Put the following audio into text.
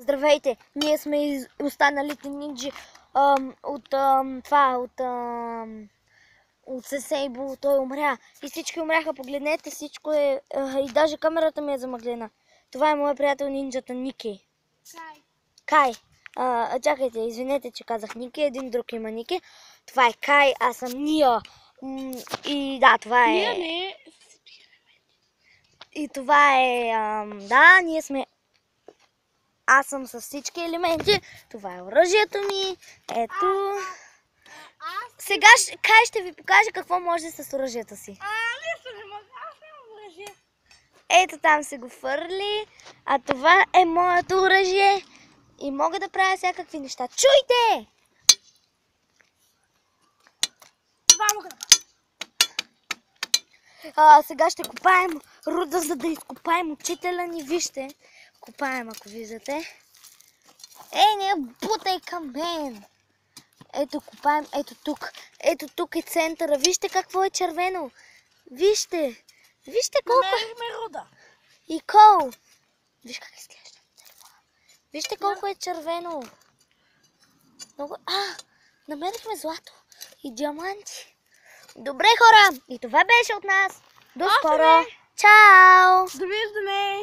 Здравейте! Ние сме останалите нинджи от Сесейбо. Той умря. И всички умряха. Погледнете, всичко е... И даже камерата ми е замъглена. Това е моят приятел нинджата Ники. Кай. Чакайте, извинете, че казах Ники. Един друг има Ники. Това е Кай, аз съм Ния. И да, това е... И това е... Да, ние сме... Аз съм с всички елементи. Това е оръжието ми. Ето. Сега Кай ще ви покаже какво може с оръжието си. Аз нямам оръжие. Ето там се го фърли. А това е моето оръжие. И мога да правя всякакви неща. Чуйте! Това мога да сега ще копаем руда, за да изкопаем учителя ни. Вижте. Копаем, ако виждате. Не бутай към мен. Ето копаем, ето тук. Ето тук е центъра. Вижте какво е червено. Вижте. Вижте колко... Намерихме руда. И кол. Виж как изглежда. Вижте колко е червено. Много... намерихме злато и диаманти. Добре, хора. И това беше от нас. До скоро. Чао. Довиждане.